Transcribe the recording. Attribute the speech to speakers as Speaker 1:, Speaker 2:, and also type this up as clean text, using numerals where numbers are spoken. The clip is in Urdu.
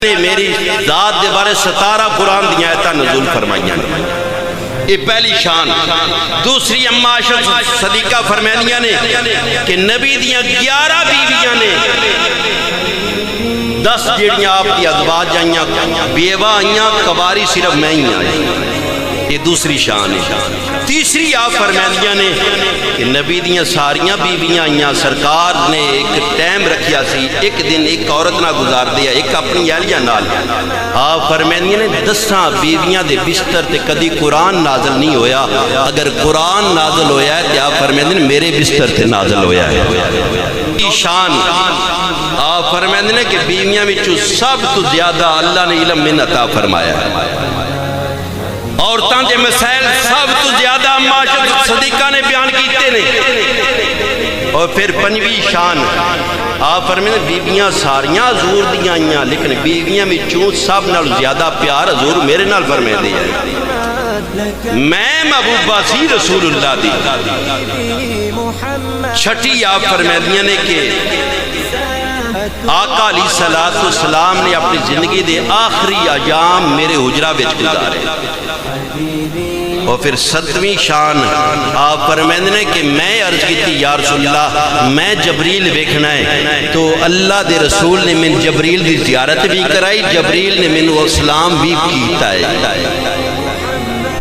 Speaker 1: میری ذات دے بارے 17 قرآن دیا آیتاں نزول فرمائیاں نے. یہ پہلی شان. دوسری اما عائشہ صدیقہ فرمائیاں نے کہ نبی دیاں 11 بیویاں نے 10 جیڑیاں آپ دی ازواج آئیاں بیوہ آئیاں کباری صرف میں ہی آئی. یہ دوسری شان ہے. تیسری آپ فرمائیاں نے کہ نبی دیاں ساریاں بیویاں آئیاں سرکار نے ایک ٹائم رکھیا سی ایک دن ایک عورت نہ گزار دیا ایک اپنی اہلیہ نال. آپ فرمائیاں نے 10 بیویاں دے بستر تے کدی قرآن نازل نہیں ہویا. اگر قرآن نازل ہویا ہے تو آپ فرمائیاں نے میرے بستر تے نازل ہویا ہے. شان آپ فرمائیاں نے کہ بیویاں وچوں سب تو زیادہ اللہ نے علم میں عطا فرمایا ہے. عورتاں دے مسائل سب تو زیادہ اما عائشہ صدیقہ نے بیان کیتے نے. اور پھر پنجویں شان آپ فرمائیں بیویاں ساریاں حضور دیاں آئیاں لیکن بیویاں میں چون سب نال زیادہ پیار حضور میرے نال فرمائیں دے ہے. میں محبوبہ سی رسول اللہ دی. چھٹی آپ فرمائیں نے کہ آقا علیہ السلام نے اپنی زندگی دے آخری ایام میرے حجرہ وچ گزارے. اور پھر 7ویں شان آپ فرمائیں نے کہ میں عرض کی یا رسول اللہ میں جبریل ویکھنا ہے تو اللہ دے رسول نے من جبریل دی زیارت بھی کرائی جبریل نے من اسلام بھی کیتا ہے.